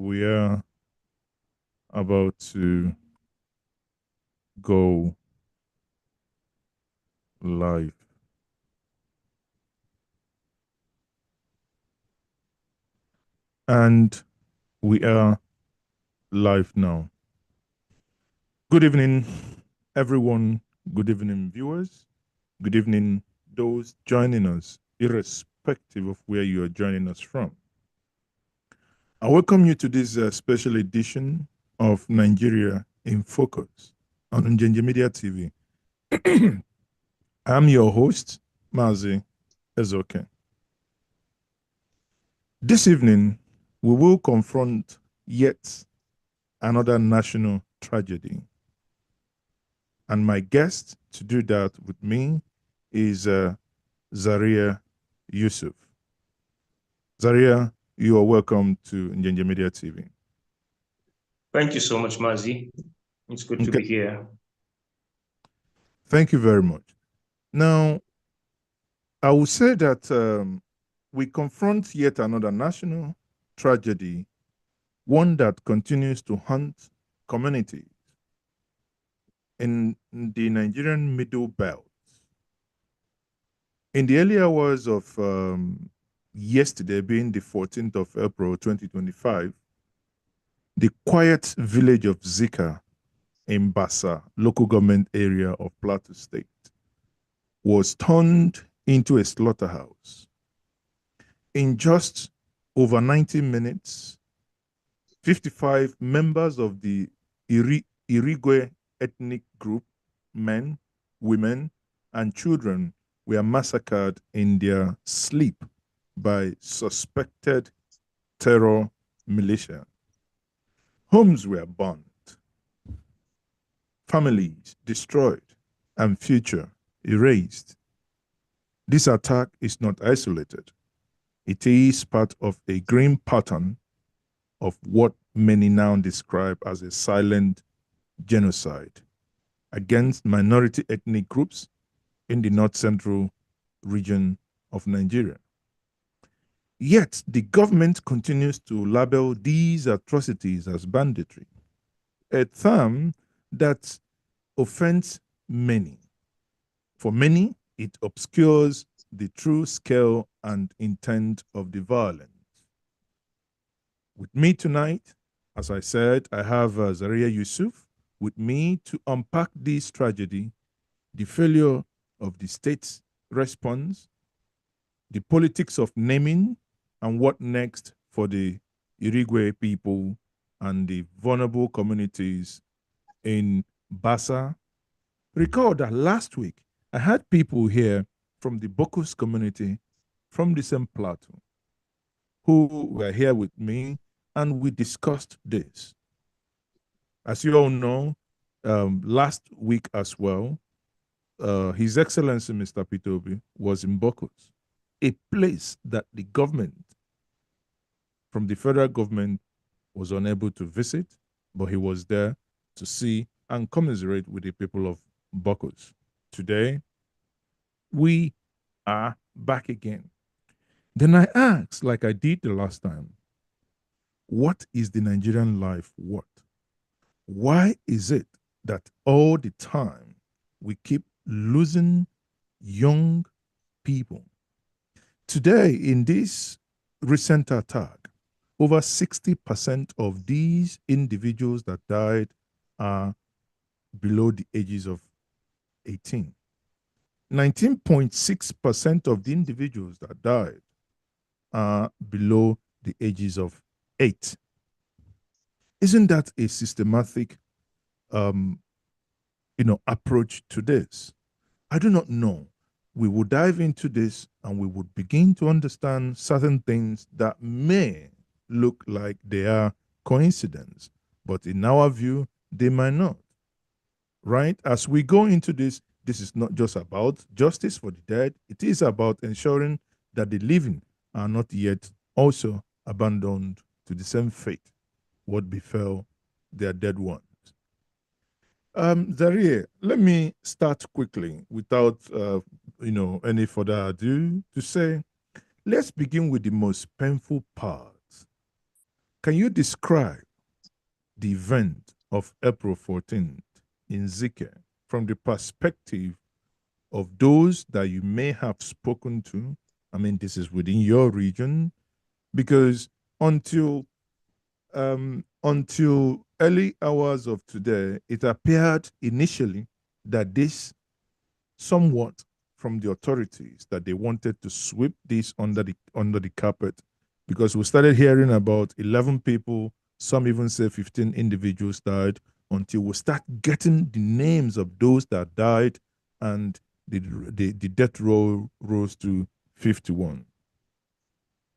we are about to go live. And we are live now. Good evening, everyone. Good evening, viewers. Good evening, those joining us, irrespective of where you are joining us from. I welcome you to this special edition of Nigeria in Focus on NjenjeMedia TV. I'm your host, Mazi Ezoke. This evening, we will confront yet another national tragedy. And my guest to do that with me is Zariyi Yusuf. Zariyi, you are welcome to NjenjeMedia TV. Thank you so much, Mazi. It's good to be here. Thank you very much. Now, I will say that we confront yet another national tragedy, one that continues to haunt communities in the Nigerian Middle Belt. In the early hours of yesterday, being the 14th of April 2025, the quiet village of Zika in Bassa, local government area of Plateau State, was turned into a slaughterhouse. In just over 90 minutes, 55 members of the Irigwe ethnic group, men, women, and children, were massacred in their sleep by suspected terror militia. Homes were burnt, families destroyed, and future erased. This attack is not isolated. It is part of a grim pattern of what many now describe as a silent genocide against minority ethnic groups in the north-central region of Nigeria. Yet, the government continues to label these atrocities as banditry, a term that offends many. For many, it obscures the true scale and intent of the violence. With me tonight, as I said, I have Zariyi Yusuf with me to unpack this tragedy, the failure of the state's response, the politics of naming, and what next for the Irigwe people and the vulnerable communities in Bassa. Recall that last week, I had people here from the Bokus community from the same plateau who were here with me, and we discussed this. As you all know, last week as well, His Excellency Mr. Pitobi was in Bokus, a place that the government, from the federal government, was unable to visit, but he was there to see and commiserate with the people of Bokus. Today, we are back again. Then I asked, like I did the last time, what is the Nigerian life worth? Why is it that all the time we keep losing young people? Today, in this recent attack, over 60% of these individuals that died are below the ages of 18. 19.6% of the individuals that died are below the ages of 8. Isn't that a systematic approach to this? I do not know. We will dive into this and we would begin to understand certain things that may look like they are coincidence, but in our view, they might not. Right? As we go into this, this is not just about justice for the dead. It is about ensuring that the living are not yet also abandoned to the same fate what befell their dead ones. Zariyi, let me start quickly without any further ado to say, let's begin with the most painful part. Can you describe the event of April 14th in Zika from the perspective of those that you may have spoken to? I mean, this is within your region, because until early hours of today, it appeared initially that this somewhat from the authorities that they wanted to sweep this under the carpet, because we started hearing about 11 people, some even say 15 individuals died, until we start getting the names of those that died, and the death roll rose to 51.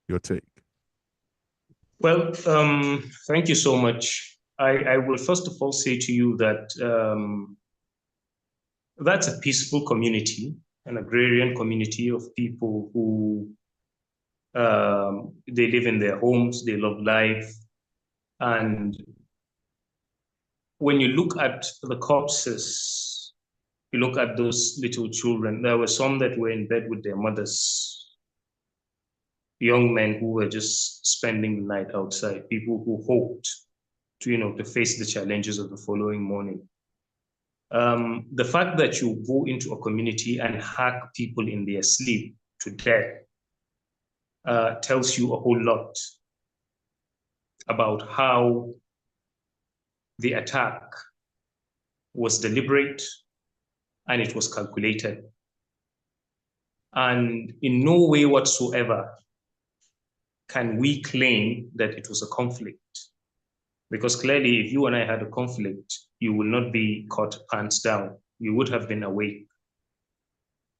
Your take? Well, thank you so much. I will first of all say to you that that's a peaceful community, an agrarian community of people who they live in their homes, they love life. And when you look at the corpses, you look at those little children, there were some that were in bed with their mothers, young men who were just spending the night outside, people who hoped to face the challenges of the following morning. The fact that you go into a community and hack people in their sleep to death tells you a whole lot about how the attack was deliberate and it was calculated. And in no way whatsoever can we claim that it was a conflict. Because clearly, if you and I had a conflict, you will not be caught pants down. You would have been awake.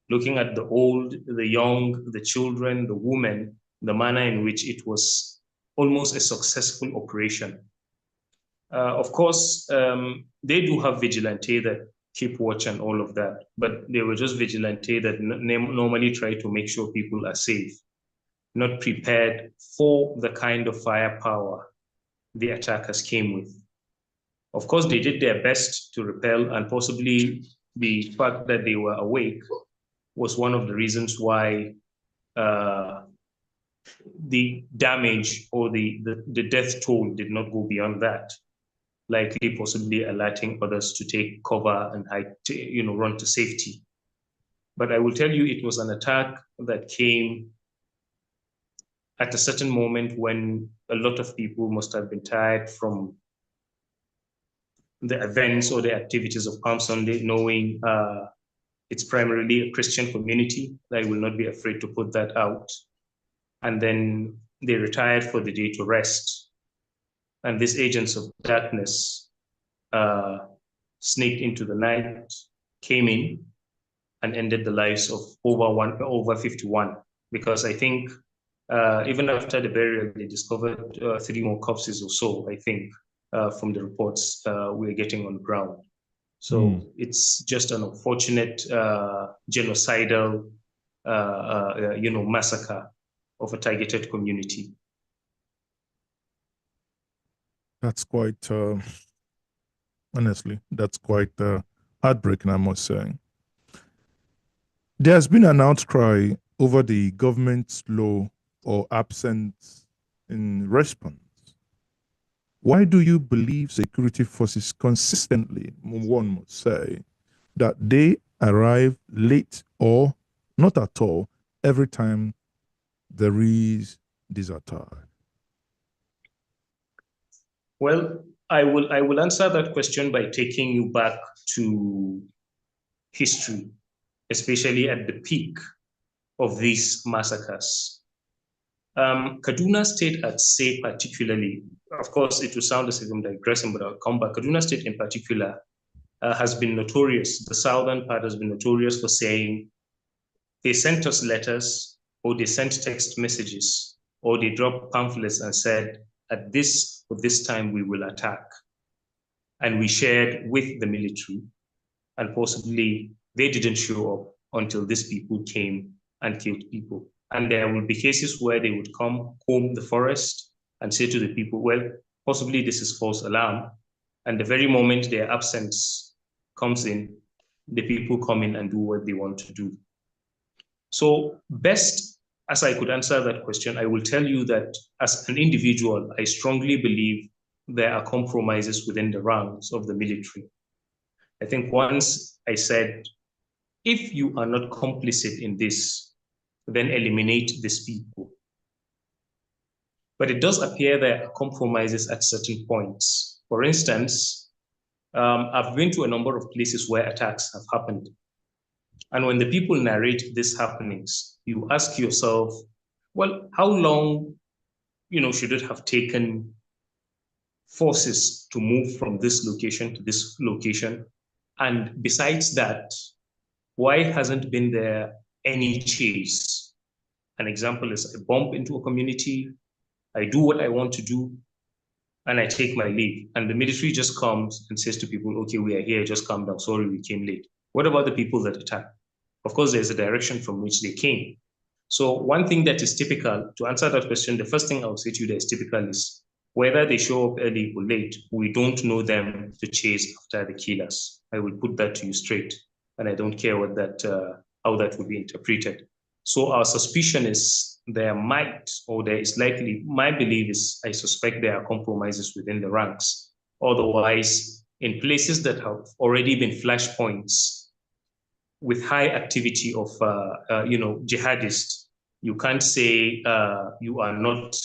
Looking at the old, the young, the children, the women, the manner in which it was almost a successful operation. Of course, they do have vigilante that keep watch and all of that, but they were just vigilante that normally try to make sure people are safe, not prepared for the kind of firepower the attackers came with. Of course, they did their best to repel, and possibly the fact that they were awake was one of the reasons why the damage or the death toll did not go beyond that, likely possibly alerting others to take cover and run to safety. But I will tell you, it was an attack that came at a certain moment when a lot of people must have been tired from the events or the activities of Palm Sunday, knowing it's primarily a Christian community. I will not be afraid to put that out. And then they retired for the day to rest. And these agents of darkness sneaked into the night, came in, and ended the lives of over 51. Because I think even after the burial, they discovered 3 more corpses or so, I think, from the reports we're getting on the ground. So it's just an unfortunate genocidal, massacre of a targeted community. That's quite, honestly, that's quite heartbreaking, I must say. There has been an outcry over the government's slow or absence in response. Why do you believe security forces consistently, one must say, that they arrive late or not at all every time there is this attack? Well, I will answer that question by taking you back to history, especially at the peak of these massacres. Kaduna State, I'd say particularly, of course, it will sound as if I'm digressing, but I'll come back. Kaduna State in particular has been notorious. The southern part has been notorious for saying they sent us letters, or they sent text messages, or they dropped pamphlets and said, at this time we will attack. And we shared with the military, and possibly they didn't show up until these people came and killed people. And there will be cases where they would come home the forest and say to the people, well, possibly this is false alarm. And the very moment their absence comes in, the people come in and do what they want to do. So best as I could answer that question, I will tell you that as an individual, I strongly believe there are compromises within the ranks of the military. I think once I said, if you are not complicit in this, then eliminate these people. But it does appear there are compromises at certain points. For instance, I've been to a number of places where attacks have happened. And when the people narrate these happenings, you ask yourself, well, how long, should it have taken forces to move from this location to this location? And besides that, why hasn't been there any chase? An example is I bump into a community, I do what I want to do, and I take my leave. And the military just comes and says to people, okay, we are here, just calm down. Sorry, we came late. What about the people that attack? Of course, there's a direction from which they came. So one thing that is typical, to answer that question, the first thing I would say to you that is typical is whether they show up early or late, we don't know them to chase after the killers. I will put that to you straight. And I don't care what that how that would be interpreted. So our suspicion is there might, or there is likely, my belief is I suspect there are compromises within the ranks. Otherwise, in places that have already been flashpoints with high activity of jihadists, you can't say you are not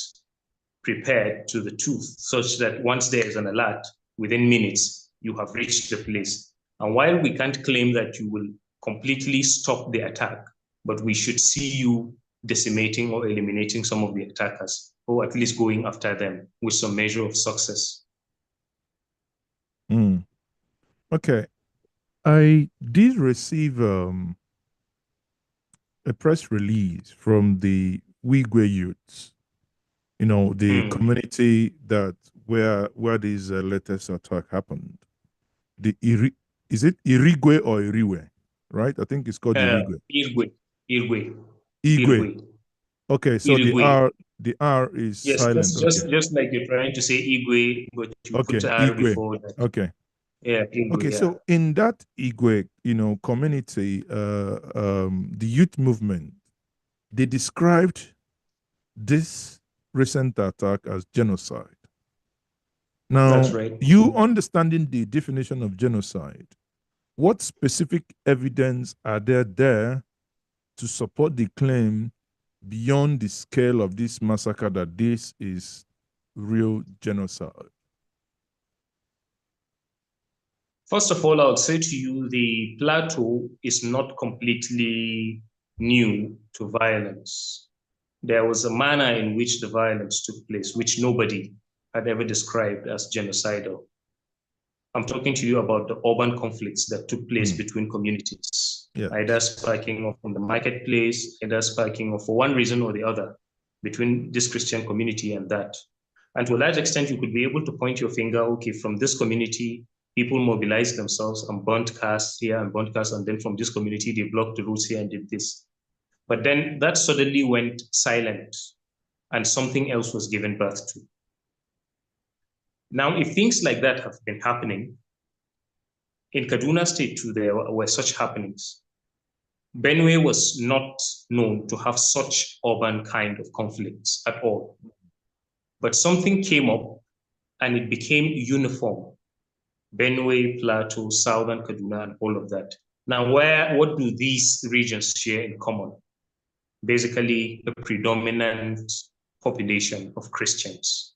prepared to the tooth, such that once there is an alert, within minutes, you have reached the place. And while we can't claim that you will completely stop the attack, but we should see you decimating or eliminating some of the attackers, or at least going after them with some measure of success. Okay. I did receive a press release from the Irigwe youths, the community that where these latest attack happened. Is it Irigwe or Irigwe? Right? I think it's called Irigwe. Irigwe. Okay, so Irigwe. the R is yes, silent. Just like you're trying to say Igwe, but you put R Igwe. before that. Okay. Yeah. Igwe, okay. Yeah. So in that Igwe, community, the youth movement, they described this recent attack as genocide. Now, that's right. You understanding the definition of genocide, what specific evidence are there to support the claim beyond the scale of this massacre that this is real genocide? First of all, I would say to you, the plateau is not completely new to violence. There was a manner in which the violence took place, which nobody had ever described as genocidal. I'm talking to you about the urban conflicts that took place between communities, either sparking off from the marketplace, either sparking off for one reason or the other between this Christian community and that. And to a large extent, you could be able to point your finger, okay, from this community, people mobilized themselves and burnt cars here and burnt cars, and then from this community, they blocked the roads here and did this. But then that suddenly went silent and something else was given birth to. Now, if things like that have been happening, in Kaduna State too, there were such happenings. Benue was not known to have such urban kind of conflicts at all. But something came up and it became uniform. Benue, Plateau, Southern Kaduna, and all of that. Now, what do these regions share in common? Basically, a predominant population of Christians.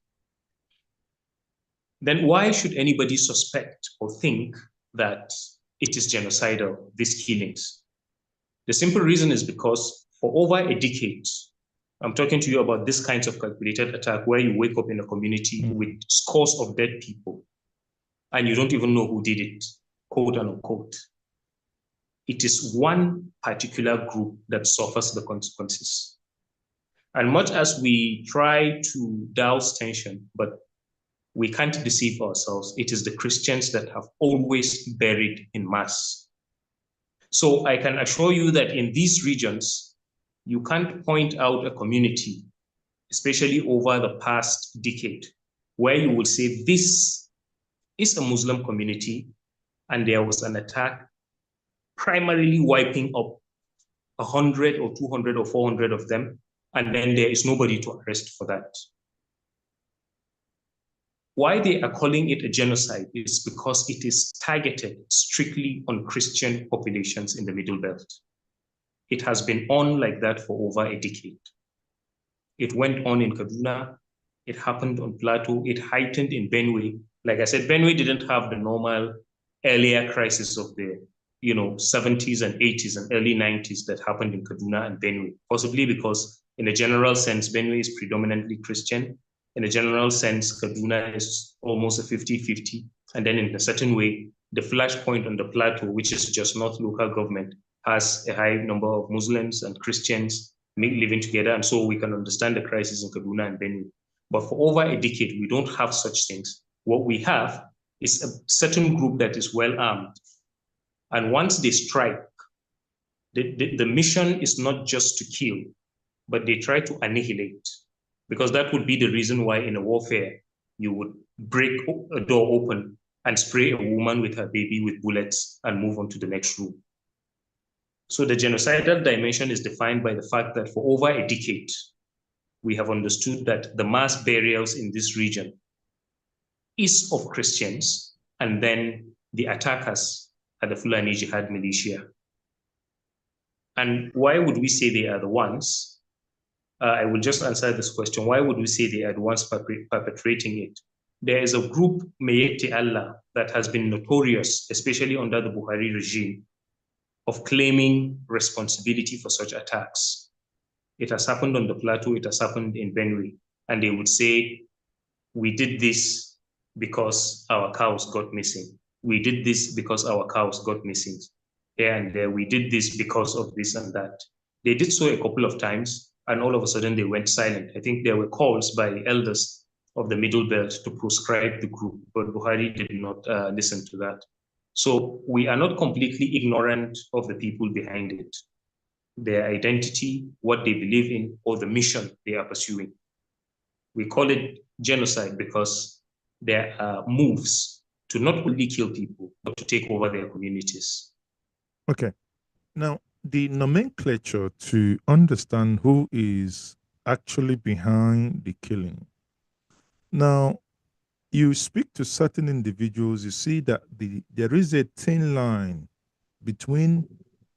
Then why should anybody suspect or think that it is genocidal, these killings? The simple reason is because for over a decade, I'm talking to you about this kinds of calculated attack where you wake up in a community with scores of dead people and you don't even know who did it, quote unquote. It is one particular group that suffers the consequences. And much as we try to douse tension, but we can't deceive ourselves, it is the Christians that have always buried in mass. So I can assure you that in these regions, you can't point out a community, especially over the past decade, where you would say this is a Muslim community and there was an attack primarily wiping up 100 or 200 or 400 of them, and then there is nobody to arrest for that. Why they are calling it a genocide is because it is targeted strictly on Christian populations in the Middle Belt. It has been on like that for over a decade. It went on in Kaduna, it happened on Plateau, it heightened in Benue. Like I said, Benue didn't have the normal earlier crisis of the 70s and 80s and early 90s that happened in Kaduna and Benue, possibly because in a general sense, Benue is predominantly Christian. In a general sense, Kaduna is almost a 50-50. And then in a certain way, the flashpoint on the Plateau, which is just not local government, has a high number of Muslims and Christians living together. And so we can understand the crisis in Kaduna and Benue. But for over a decade, we don't have such things. What we have is a certain group that is well armed. And once they strike, the mission is not just to kill, but they try to annihilate. Because that would be the reason why in a warfare, you would break a door open and spray a woman with her baby with bullets and move on to the next room. So the genocidal dimension is defined by the fact that for over a decade, we have understood that the mass burials in this region is of Christians, and then the attackers are the Fulani Jihad militia. And why would we say they are the ones? I will just answer this question. Why would we say they are the ones perpetrating it? There is a group, Meyete Allah, that has been notorious, especially under the Buhari regime, of claiming responsibility for such attacks. It has happened on the Plateau, it has happened in Benue, and they would say, we did this because our cows got missing. We did this because our cows got missing. Here and there, we did this because of this and that. They did so a couple of times, and all of a sudden they went silent. I think there were calls by elders of the Middle Belt to proscribe the group, but Buhari did not listen to that. So we are not completely ignorant of the people behind it, their identity, what they believe in, or the mission they are pursuing. We call it genocide because there are moves to not only kill people, but to take over their communities. Okay. Now, the nomenclature to understand who is actually behind the killing. Now, you speak to certain individuals, you see that there is a thin line between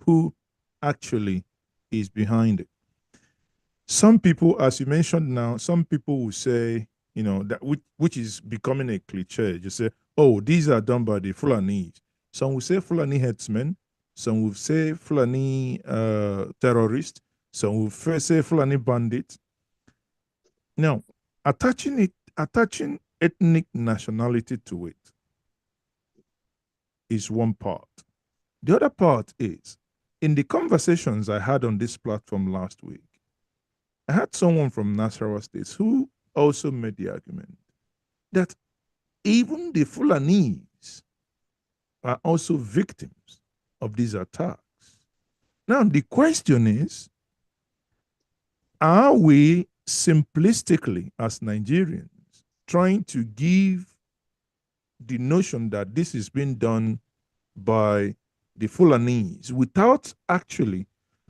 who actually is behind it. Some people, as you mentioned now, some people will say, that which is becoming a cliche. You say, oh, these are done by the Fulani. Some will say Fulani headsmen. Some will say Fulani terrorist. Some will say Fulani bandit. Now, attaching ethnic nationality to it is one part. The other part is, in the conversations I had on this platform last week, I had someone from Nasarawa State who also made the argument that even the Fulanis are also victims of these attacks. Now, the question is, are we simplistically, as Nigerians, trying to give the notion that this is being done by the Fulanese without actually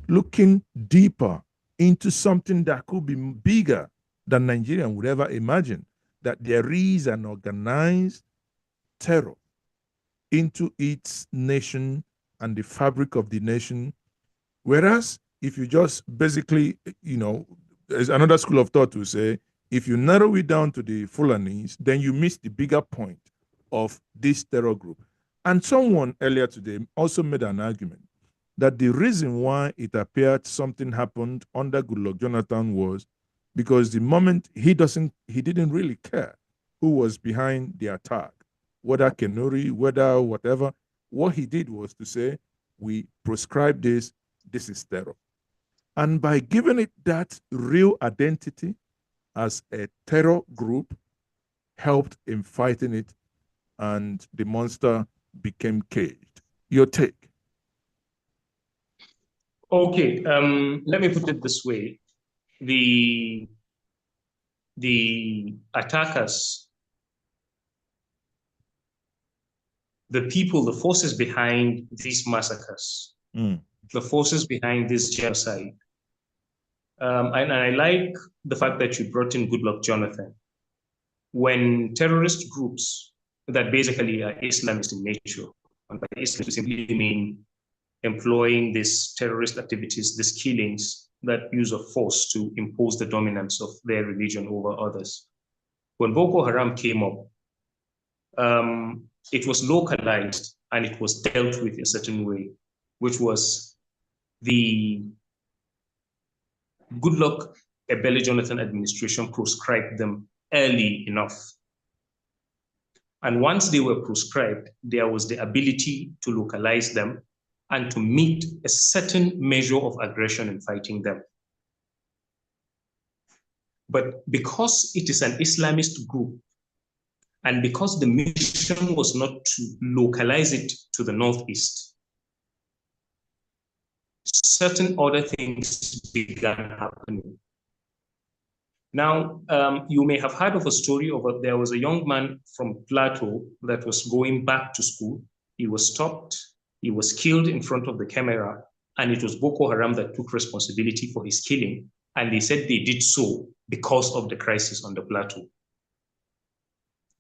looking deeper into something that could be bigger than Nigerian would ever imagine, that there is an organized terror into its nation and the fabric of the nation. Whereas if you just basically, there's another school of thought to say, if you narrow it down to the Fulanese, then you miss the bigger point of this terror group. And someone earlier today also made an argument that the reason why it appeared something happened under Goodluck Jonathan was because the moment he didn't really care who was behind the attack, whether Kenuri, whether whatever. What he did was to say, we proscribe this is terror. And by giving it that real identity as a terror group, helped in fighting it, and the monster became caged. Your take? Okay, let me put it this way. The attackers, the people, the forces behind these massacres, the forces behind this genocide And I like the fact that you brought in Goodluck Jonathan. When terrorist groups that basically are Islamist in nature, and by Islam we simply mean employing these terrorist activities, these killings, that use of force to impose the dominance of their religion over others. When Boko Haram came up, it was localized and it was dealt with a certain way, which was the Goodluck Ebele Jonathan administration proscribed them early enough. And once they were proscribed, there was the ability to localize them and to meet a certain measure of aggression in fighting them. But because it is an Islamist group, and because the mission was not to localize it to the Northeast, certain other things began happening. Now, you may have heard of a story of there was a young man from Plateau that was going back to school. He was stopped, he was killed in front of the camera, and it was Boko Haram that took responsibility for his killing. And they said they did so because of the crisis on the Plateau.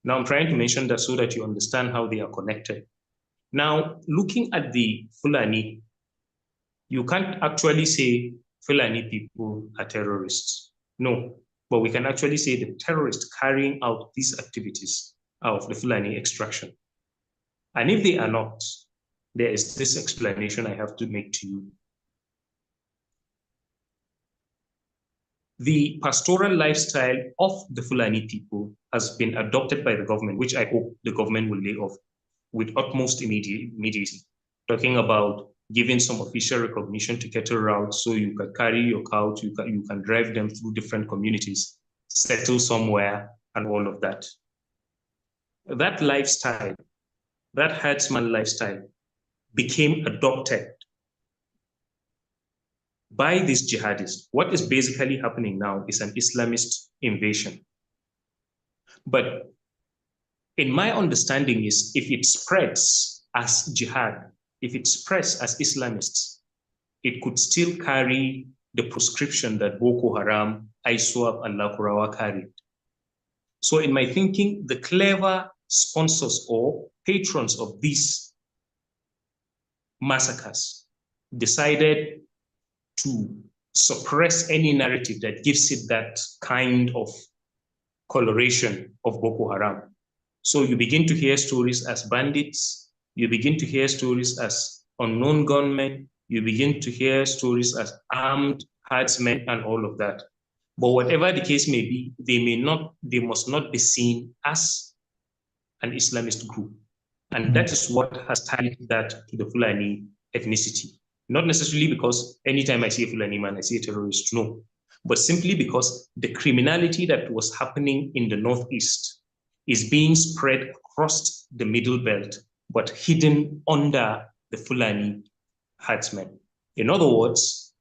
Now, I'm trying to mention that so that you understand how they are connected. Now, looking at the Fulani, you can't actually say Fulani people are terrorists. No, but we can actually say the terrorists carrying out these activities are of the Fulani extraction. And if they are not, there is this explanation I have to make to you. The pastoral lifestyle of the Fulani people has been adopted by the government, which I hope the government will lay off with utmost immediacy, talking about giving some official recognition to cattle routes so you can carry your cows, you can drive them through different communities, settle somewhere, and all of that. That lifestyle, that herdsman lifestyle, became adopted by these jihadists. What is basically happening now is an Islamist invasion. But in my understanding is if it spreads as jihad, if it spreads as Islamists, it could still carry the prescription that Boko Haram, ISWAP, and Lakurawa carried. So in my thinking, the clever sponsors or patrons of these massacres decided to suppress any narrative that gives it that kind of coloration of Boko Haram. So you begin to hear stories as bandits, you begin to hear stories as unknown gunmen, you begin to hear stories as armed herdsmen and all of that. But whatever the case may be, they must not be seen as an Islamist group. And that is what has tied that to the Fulani ethnicity. Not necessarily because anytime I see a Fulani man, I see a terrorist, no. But simply because the criminality that was happening in the Northeast is being spread across the Middle Belt, but hidden under the Fulani herdsmen. In other words,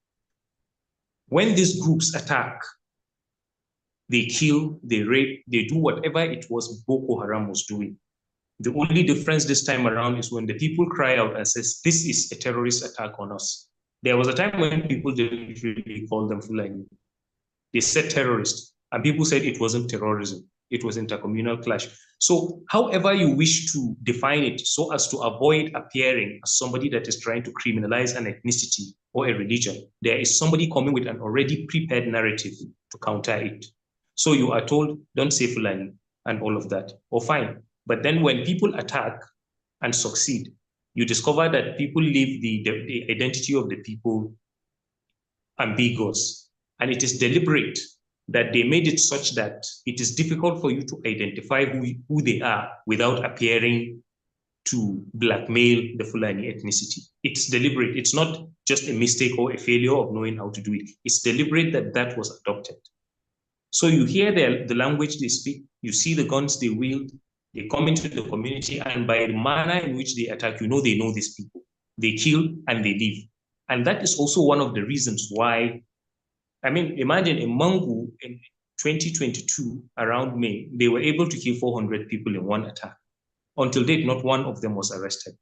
when these groups attack, they kill, they rape, they do whatever it was Boko Haram was doing. The only difference this time around is when the people cry out and says, this is a terrorist attack on us. There was a time when people didn't really call them Fulani. They said terrorist, and people said it wasn't terrorism. It was intercommunal clash. So however you wish to define it so as to avoid appearing as somebody that is trying to criminalize an ethnicity or a religion, there is somebody coming with an already prepared narrative to counter it. So you are told, don't say Fulani and all of that, or fine. But then when people attack and succeed, you discover that people leave the identity of the people ambiguous. And it is deliberate that they made it such that it is difficult for you to identify who they are without appearing to blackmail the Fulani ethnicity. It's deliberate. It's not just a mistake or a failure of knowing how to do it. It's deliberate that that was adopted. So you hear the language they speak, you see the guns they wield, they come into the community, and by the manner in which they attack, you know they know these people. They kill and they leave. And that is also one of the reasons why, I mean, imagine in Mangu in 2022, around May, they were able to kill 400 people in one attack. Until date, not one of them was arrested.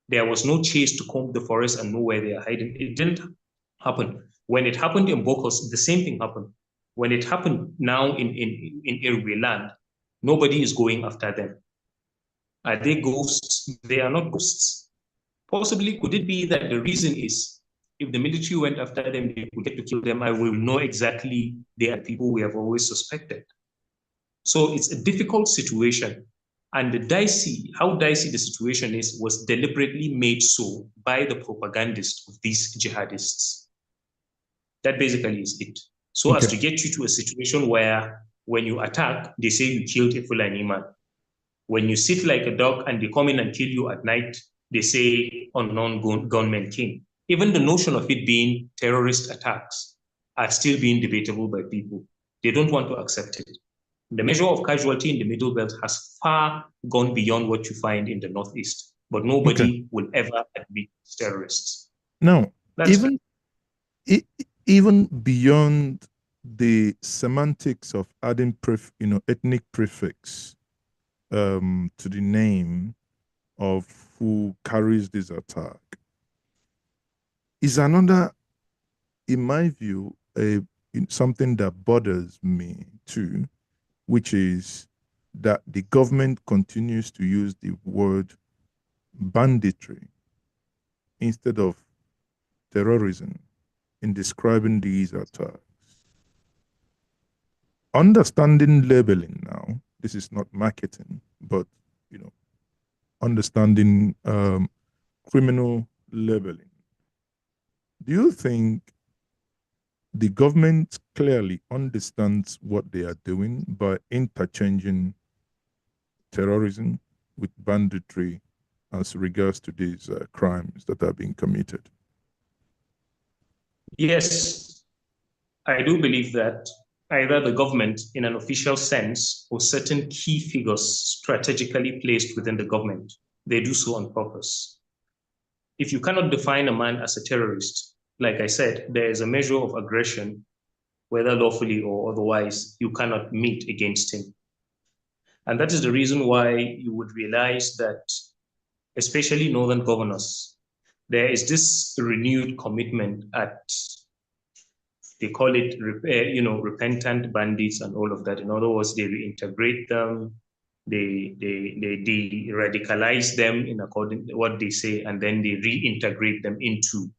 There was no chase to comb the forest and know where they are hiding. It didn't happen. When it happened in Bokos, the same thing happened. When it happened now in Irigwe land, nobody is going after them. Are they ghosts? They are not ghosts. Possibly, could it be that the reason is if the military went after them, they could get to kill them, I will know exactly they are people we have always suspected. So it's a difficult situation. And how dicey the situation is was deliberately made so by the propagandists of these jihadists. That basically is it. So as to get you to a situation where when you attack, they say you killed a Fulani man. When you sit like a dog and they come in and kill you at night, they say unknown gunmen came. Even the notion of it being terrorist attacks are still being debatable by people. They don't want to accept it. The measure of casualty in the Middle Belt has far gone beyond what you find in the Northeast, but nobody will ever admit it's terrorists. Now, even beyond the semantics of adding ethnic prefix to the name of who carries this attack, is another, in my view, something that bothers me too, which is that the government continues to use the word banditry instead of terrorism in describing these attacks. Understanding labeling now, this is not marketing, but understanding criminal labeling. Do you think the government clearly understands what they are doing by interchanging terrorism with banditry as regards to these crimes that are being committed? Yes, I do believe that either the government in an official sense or certain key figures strategically placed within the government, they do so on purpose. If you cannot define a man as a terrorist, like I said, there is a measure of aggression, whether lawfully or otherwise, you cannot meet against him. And that is the reason why you would realize that, especially northern governors, there is this renewed commitment they call it, repentant bandits and all of that. In other words, they reintegrate them, they de-radicalize them in according to what they say, and then they reintegrate them into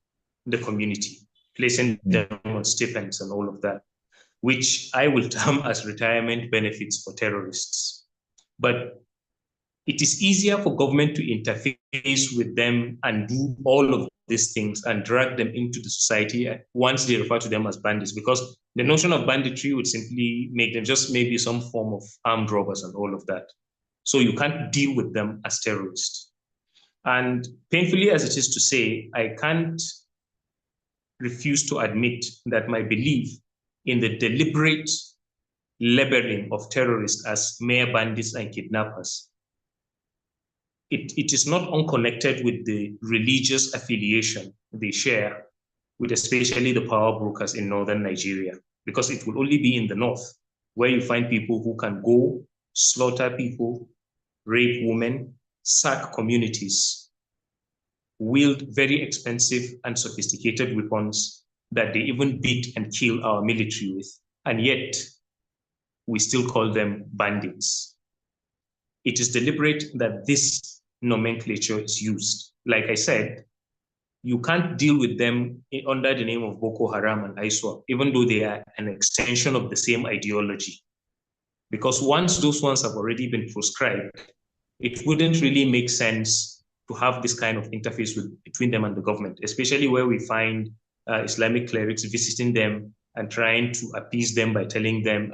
the community, placing them on stipends and all of that, which I will term as retirement benefits for terrorists. But it is easier for government to interface with them and do all of these things and drag them into the society once they refer to them as bandits, because the notion of banditry would simply make them just maybe some form of armed robbers and all of that. So you can't deal with them as terrorists. And painfully as it is to say, I can't refuse to admit that my belief in the deliberate labeling of terrorists as mere bandits and kidnappers, it is not unconnected with the religious affiliation they share with especially the power brokers in northern Nigeria, because it will only be in the north where you find people who can go slaughter people, rape women, sack communities, wield very expensive and sophisticated weapons that they even beat and kill our military with, and yet we still call them bandits. It is deliberate that this nomenclature is used. Like I said, you can't deal with them under the name of Boko Haram and ISWAP, even though they are an extension of the same ideology. Because once those ones have already been proscribed, it wouldn't really make sense to have this kind of interface between them and the government, especially where we find Islamic clerics visiting them and trying to appease them by telling them,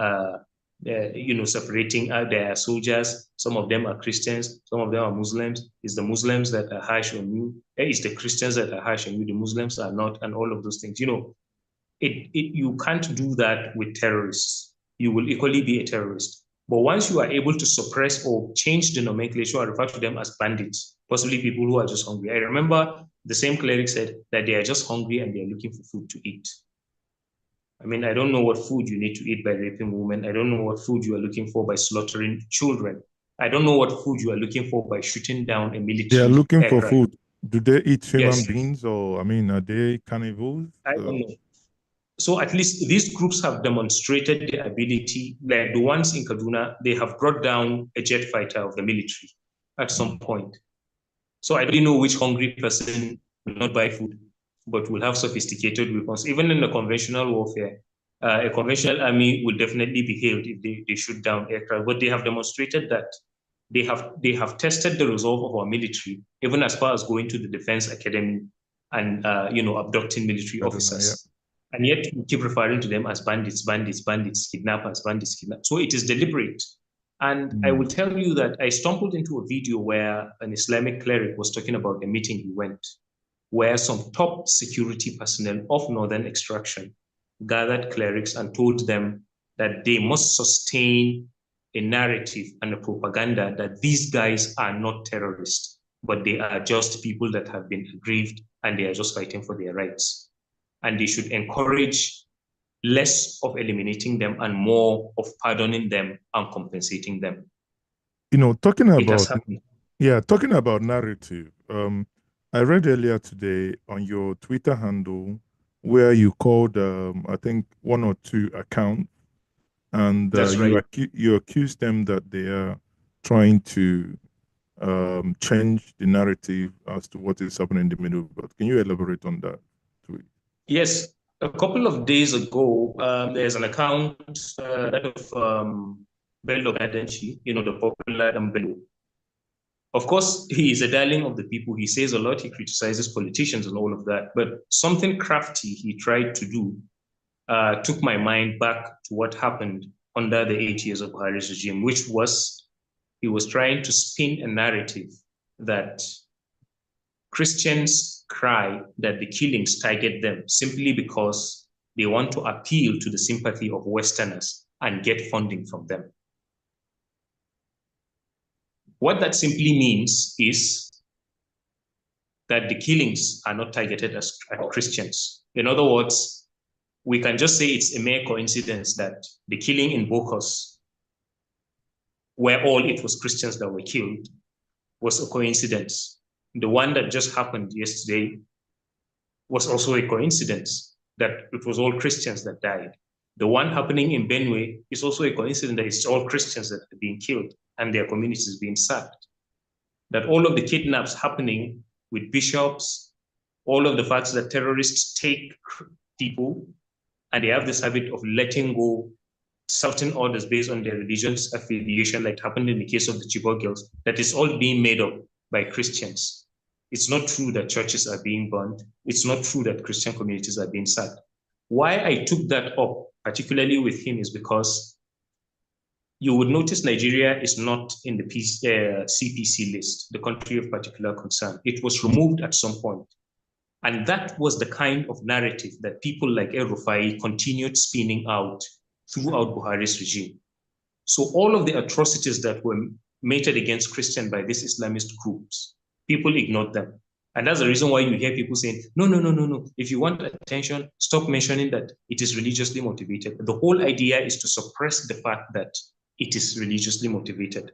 separating their soldiers. Some of them are Christians, some of them are Muslims. It's the Muslims that are harsh on you. It's the Christians that are harsh on you. The Muslims are not, and all of those things. You can't do that with terrorists. You will equally be a terrorist. But once you are able to suppress or change the nomenclature and refer to them as bandits, possibly people who are just hungry. I remember the same cleric said that they are just hungry and they're looking for food to eat. I mean, I don't know what food you need to eat by raping women. I don't know what food you are looking for by slaughtering children. I don't know what food you are looking for by shooting down a military They are looking aircraft. for food. Do they eat human beings, or, I mean, are they cannibals? I don't know. So at least these groups have demonstrated the ability, like the ones in Kaduna, they have brought down a jet fighter of the military at some point. So I don't know which hungry person will not buy food, but will have sophisticated weapons. Even in the conventional warfare, a conventional army will definitely be hailed if they shoot down aircraft. But they have demonstrated that they have tested the resolve of our military, even as far as going to the defense academy and abducting military officers. And yet we keep referring to them as bandits, kidnappers, kidnappers. So it is deliberate. And I will tell you that I stumbled into a video where an Islamic cleric was talking about a meeting he went, where some top security personnel of northern extraction gathered clerics and told them that they must sustain a narrative and a propaganda that these guys are not terrorists, but they are just people that have been aggrieved and they are just fighting for their rights. And they should encourage less of eliminating them and more of pardoning them and compensating them. Talking about narrative, I read earlier today on your Twitter handle where you called, I think, one or two accounts, and That's right. you accused them that they are trying to change the narrative as to what is happening in the Middle Belt. Can you elaborate on that tweet? Yes. A couple of days ago, there's an account that of Bello Gadenchi, the popular Bello. Of course, he is a darling of the people. He says a lot. He criticizes politicians and all of that. But something crafty he tried to do took my mind back to what happened under the 8 years of Buhari's regime, which was he was trying to spin a narrative that Christians cry that the killings target them simply because they want to appeal to the sympathy of Westerners and get funding from them. What that simply means is that the killings are not targeted at Christians. In other words, we can just say it's a mere coincidence that the killing in Bokos, where all it was Christians that were killed, was a coincidence. The one that just happened yesterday was also a coincidence that it was all Christians that died. The one happening in Benue is also a coincidence that it's all Christians that are being killed and their communities being sacked. That all of the kidnaps happening with bishops, all of the facts that terrorists take people and they have this habit of letting go certain orders based on their religious affiliation, like happened in the case of the Chibok girls, that is all being made up by Christians. It's not true that churches are being burned. It's not true that Christian communities are being sacked. Why I took that up, particularly with him, is because you would notice Nigeria is not in the CPC list, the country of particular concern. It was removed at some point. And that was the kind of narrative that people like El-Rufai continued spinning out throughout Buhari's regime. So all of the atrocities that were meted against Christian by these Islamist groups, people ignored them. And that's the reason why you hear people saying, no. If you want attention, stop mentioning that it is religiously motivated. The whole idea is to suppress the fact that it is religiously motivated.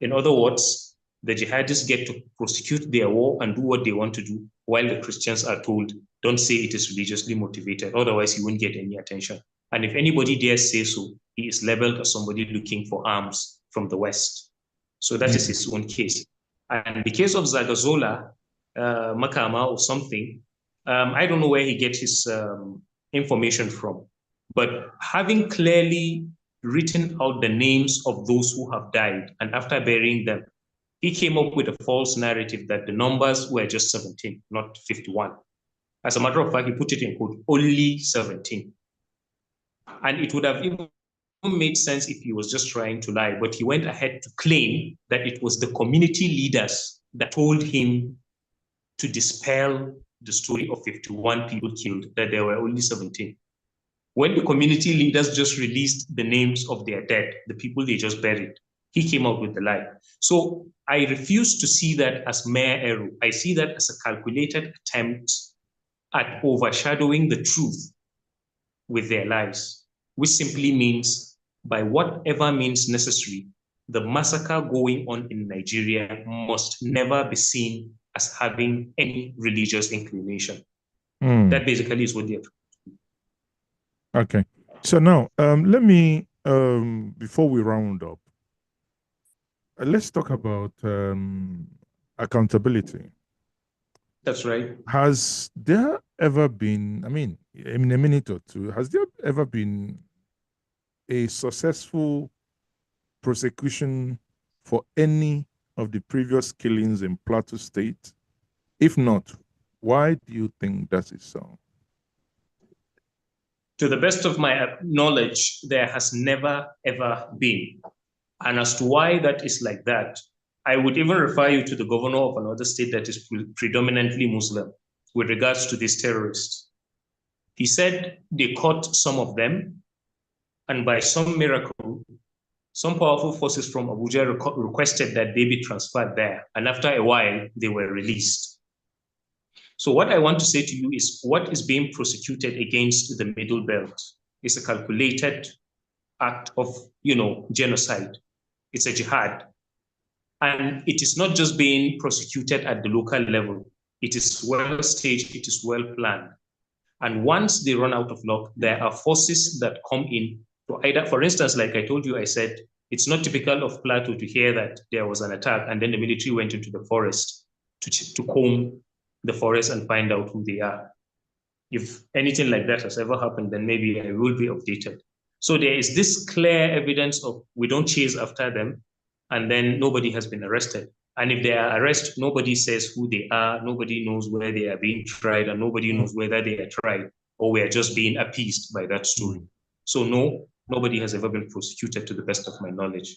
In other words, the jihadists get to prosecute their war and do what they want to do, while the Christians are told, don't say it is religiously motivated, otherwise you won't get any attention. And if anybody dares say so, he is labeled as somebody looking for arms from the West. So that is his own case. And the case of Zagazola, Makama or something, I don't know where he gets his information from. But having clearly written out the names of those who have died, and after burying them, he came up with a false narrative that the numbers were just 17, not 51. As a matter of fact, he put it in quote, only 17. And it would have even made sense if he was just trying to lie, but he went ahead to claim that it was the community leaders that told him to dispel the story of 51 people killed, that there were only 17. When the community leaders just released the names of their dead, the people they just buried, he came out with the lie. So I refuse to see that as mere error. I see that as a calculated attempt at overshadowing the truth with their lies, which simply means by whatever means necessary, the massacre going on in Nigeria must never be seen as having any religious inclination. That basically is what they're trying to do. Okay. So now, let me, before we round up, let's talk about accountability. That's right. Has there ever been, I mean, in a minute or two, has there ever been a successful prosecution for any of the previous killings in Plateau State? If not, why do you think that is so? To the best of my knowledge, there has never, ever been. And as to why that is like that, I would even refer you to the governor of another state that is predominantly Muslim with regards to these terrorists. He said they caught some of them, and by some miracle, some powerful forces from Abuja requested that they be transferred there. And after a while, they were released. So what I want to say to you is what is being prosecuted against the Middle Belt is a calculated act of, genocide. It's a jihad. And it is not just being prosecuted at the local level. It is well staged, it is well planned. And once they run out of luck, there are forces that come in to either, for instance, like I told you, I said, it's not typical of Plateau to hear that there was an attack and then the military went into the forest to comb the forest and find out who they are. If anything like that has ever happened, then maybe I will be updated. So there is this clear evidence of we don't chase after them, and then nobody has been arrested. And if they are arrested, nobody says who they are, nobody knows where they are being tried, and nobody knows whether they are tried or we are just being appeased by that story. So no, nobody has ever been prosecuted to the best of my knowledge.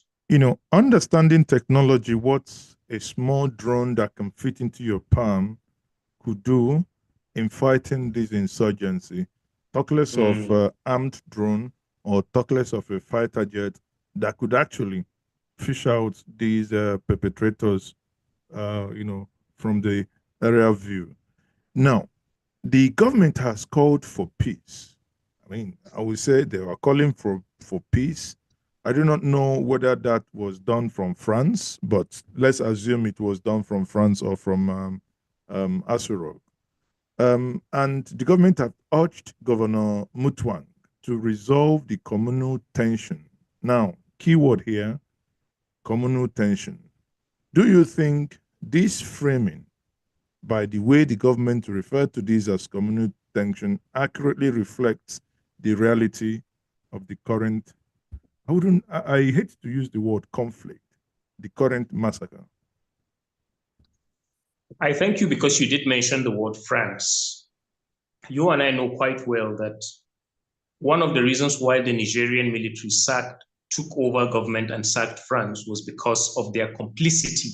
Understanding technology, what a small drone that can fit into your palm could do in fighting this insurgency, talk less of armed drone or talk less of a fighter jet that could actually fish out these perpetrators, from the aerial view. Now, the government has called for peace. I mean, I would say they were calling for peace. I do not know whether that was done from France, but let's assume it was done from France or from Asurok. And the government have urged Governor Mutwang to resolve the communal tension. Now, keyword here, communal tension. Do you think this framing, by the way the government referred to this as communal tension, accurately reflects the reality of the current, I hate to use the word conflict, the current massacre? I thank you because you did mention the word France. You and I know quite well that one of the reasons why the Nigerian military took over government and sacked France was because of their complicity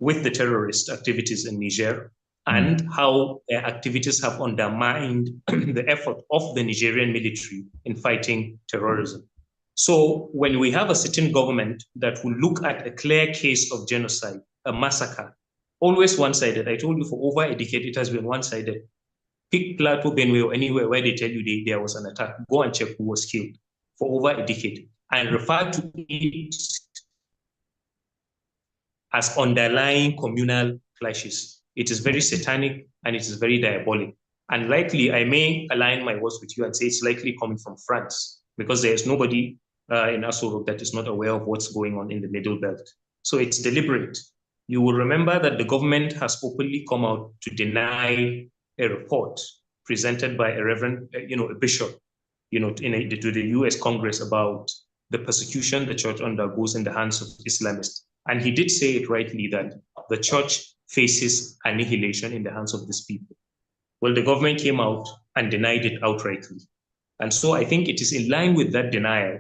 with the terrorist activities in Niger and how their activities have undermined the effort of the Nigerian military in fighting terrorism. So when we have a sitting government that will look at a clear case of genocide, a massacre, always one-sided. I told you for over a decade, it has been one-sided. Pick Plateau, Benue, or anywhere where they tell you there was an attack. Go and check who was killed for over a decade and refer to it as underlying communal clashes. It is very satanic and it is very diabolic. And likely, I may align my words with you and say it's likely coming from France because there is nobody in Asuruk that is not aware of what's going on in the Middle Belt. So it's deliberate. You will remember that the government has openly come out to deny a report presented by a reverend, a bishop, to the U.S. Congress about the persecution the church undergoes in the hands of Islamists. And he did say it rightly that the church faces annihilation in the hands of these people. Well, the government came out and denied it outrightly. And so I think it is in line with that denial,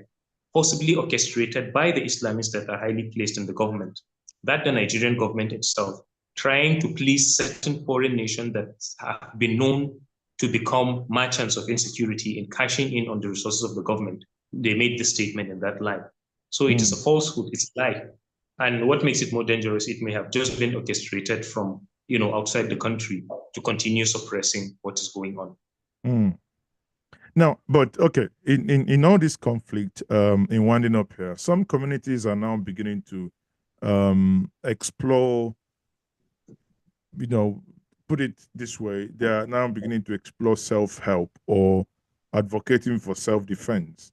possibly orchestrated by the Islamists that are highly placed in the government, that the Nigerian government itself, trying to please certain foreign nations that have been known to become merchants of insecurity in cashing in on the resources of the government, they made the statement in that line. So it is a falsehood, it's a lie. And what makes it more dangerous, it may have just been orchestrated from, outside the country to continue suppressing what is going on. Now, but okay, in all this conflict, in winding up here, some communities are now beginning to explore, put it this way, they are now beginning to explore self-help or advocating for self-defense.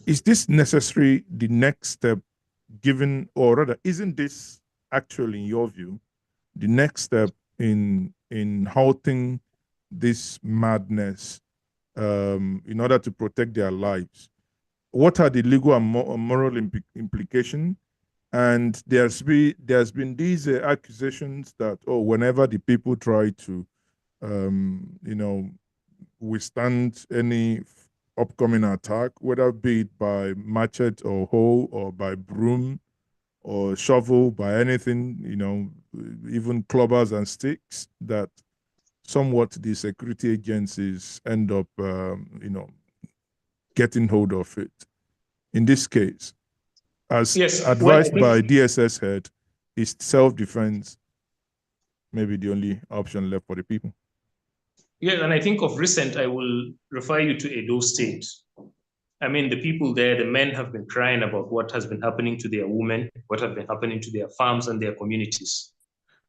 Is this necessary the next step given, or rather, isn't this actually, in your view, the next step in halting this madness in order to protect their lives? What are the legal and moral implications? And there's been these accusations that, oh, whenever the people try to withstand any upcoming attack, whether be it by machete or hoe or by broom or shovel, by anything, even clubbers and sticks, that somewhat the security agencies end up, getting hold of it. In this case, as advised by DSS head, is self-defense maybe the only option left for the people? Yeah, and I think of recent, I will refer you to Edo State. I mean, the people there, the men have been crying about what has been happening to their women, what has been happening to their farms and their communities.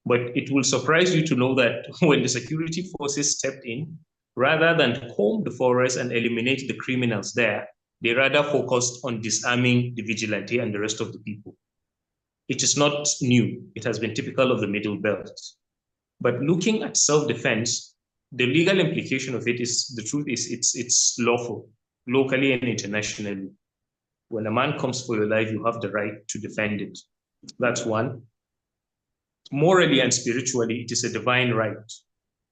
But it will surprise you to know that when the security forces stepped in, rather than comb the forest and eliminate the criminals there, they rather focused on disarming the vigilante and the rest of the people. It is not new. It has been typical of the Middle Belt. But looking at self-defense, the legal implication of it is, the truth is, it's lawful, locally and internationally. When a man comes for your life, you have the right to defend it. That's one. Morally and spiritually, it is a divine right.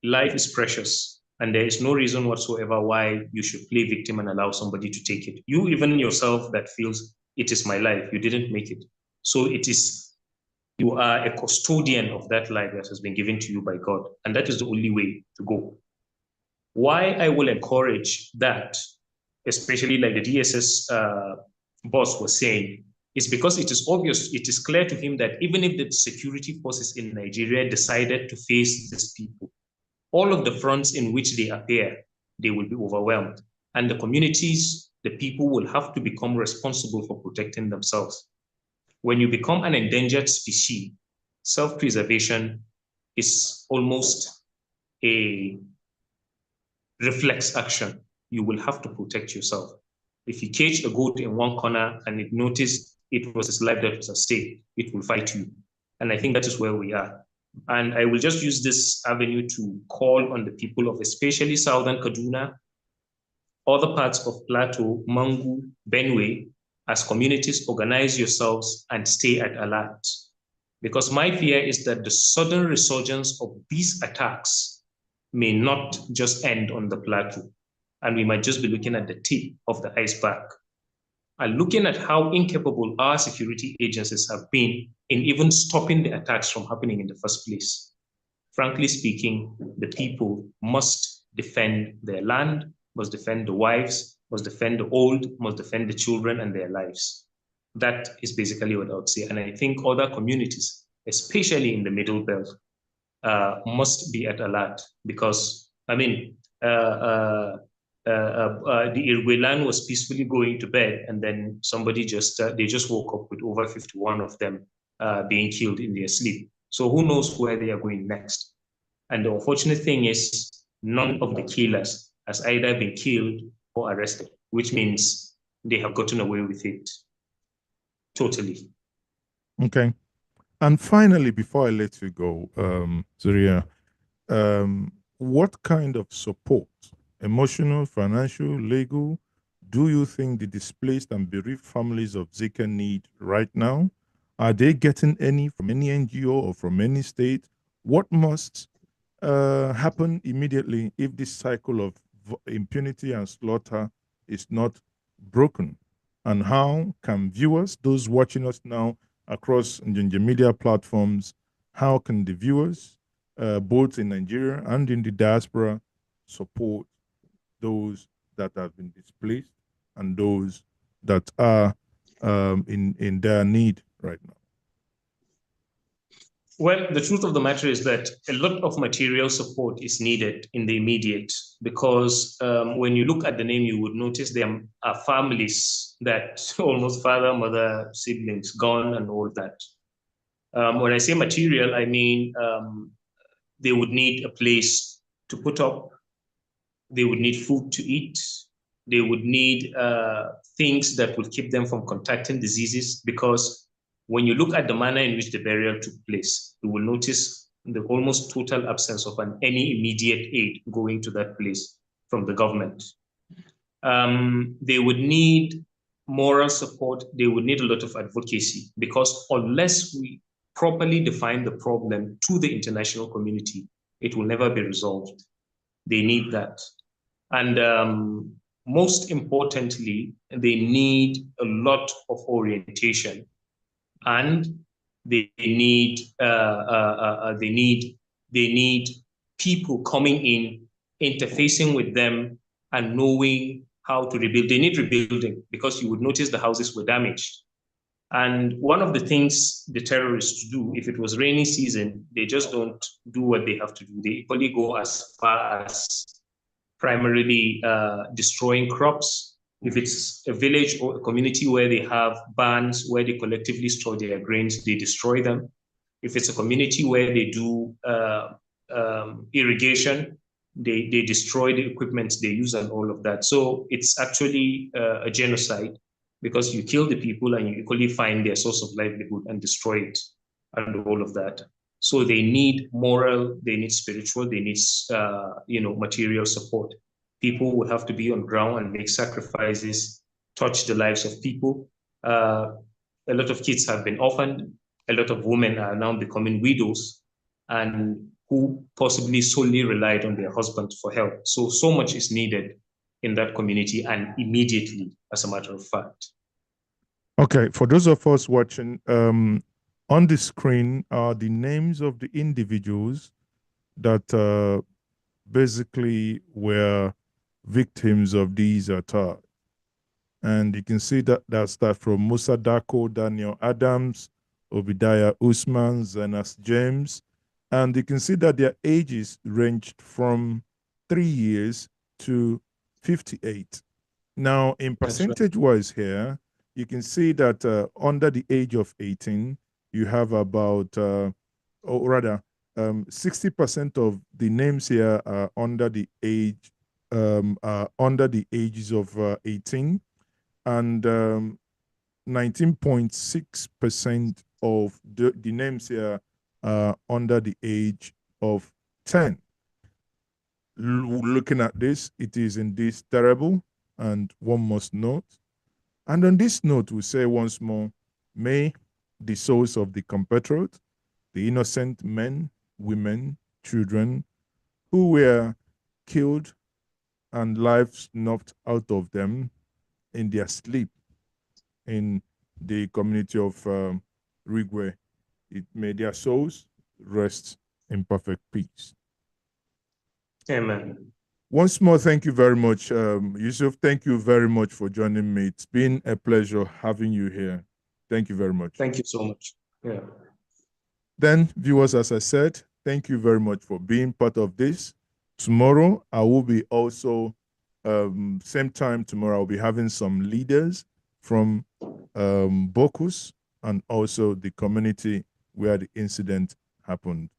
Life is precious, and there is no reason whatsoever why you should play victim and allow somebody to take it. You, even yourself, that feels it is my life, you didn't make it. So it is, you are a custodian of that life that has been given to you by God, and that is the only way to go. Why I will encourage that, especially like the DSS boss was saying, is because it is obvious, it is clear to him that even if the security forces in Nigeria decided to face these people, all of the fronts in which they appear, they will be overwhelmed. And the communities, the people will have to become responsible for protecting themselves. When you become an endangered species, self-preservation is almost a reflex action. You will have to protect yourself. If you cage a goat in one corner and it noticed it was its life that was at stake, it will fight you. And I think that is where we are. And I will just use this avenue to call on the people of especially Southern Kaduna, other parts of Plateau, Mangu, Benue, as communities, organize yourselves and stay at alert. Because my fear is that the sudden resurgence of these attacks may not just end on the plateau, and we might just be looking at the tip of the iceberg. And looking at how incapable our security agencies have been in even stopping the attacks from happening in the first place. Frankly speaking, the people must defend their land, must defend the wives, must defend the old, must defend the children and their lives. That is basically what I would say. And I think other communities, especially in the Middle Belt, must be at alert because, I mean, the Irigwe land was peacefully going to bed, and then somebody they just woke up with over 51 of them being killed in their sleep. So who knows where they are going next? And the unfortunate thing is none of the killers has either been killed or arrested, which means they have gotten away with it totally. Okay. And finally, before I let you go, Zariyi, what kind of support, emotional, financial, legal, do you think the displaced and bereaved families of Zika need right now? Are they getting any from any NGO or from any state? What must happen immediately if this cycle of impunity and slaughter is not broken? And how can viewers, those watching us now across NjenjeMedia platforms, how can the viewers, both in Nigeria and in the diaspora, support those that have been displaced and those that are in their need right now? Well, the truth of the matter is that a lot of material support is needed in the immediate because when you look at the name, you would notice there are families that almost father, mother, siblings gone and all that. When I say material, I mean they would need a place to put up, they would need food to eat, they would need things that would keep them from contacting diseases, because when you look at the manner in which the burial took place, you will notice the almost total absence of any immediate aid going to that place from the government. They would need moral support, they would need a lot of advocacy, because unless we properly define the problem to the international community, it will never be resolved. They need that. And most importantly, they need a lot of orientation, and they need people coming in, interfacing with them, and knowing how to rebuild. They need rebuilding, because you would notice the houses were damaged. And one of the things the terrorists do, if it was rainy season, they just don't do what they have to do. They equally go as far as primarily destroying crops. If it's a village or a community where they have barns where they collectively store their grains, they destroy them. If it's a community where they do irrigation, they destroy the equipment they use and all of that. So it's actually a genocide, because you kill the people and you equally find their source of livelihood and destroy it and all of that. So they need moral, they need spiritual, they need material support. People will have to be on ground and make sacrifices, touch the lives of people. A lot of kids have been orphaned. A lot of women are now becoming widows, and who possibly solely relied on their husband for help. So much is needed in that community, and immediately, as a matter of fact. Okay, for those of us watching, on the screen are the names of the individuals that basically were victims of these attacks. And you can see that starts from Musa Dako, Daniel Adams, Obadiah Usman, Zenas James. And you can see that their ages ranged from 3 years to 58. Now, in percentage-wise here, you can see that under the age of 18, you have about, 60% of the names here are under the age, under the ages of 18, and 19.6% of the names here are under the age of 10. Looking at this, it is indeed terrible, and one must note. And on this note, we say once more, may the souls of the perpetrators, the innocent men, women, children who were killed and lives knocked out of them in their sleep in the community of Irigwe, may their souls rest in perfect peace. Amen. Once more, thank you very much, Yusuf. Thank you very much for joining me. It's been a pleasure having you here. Thank you very much. Thank you so much. Yeah. Then, viewers, as I said, thank you very much for being part of this. Tomorrow, I will be also, same time tomorrow, I'll be having some leaders from Bokus and also the community where the incident happened.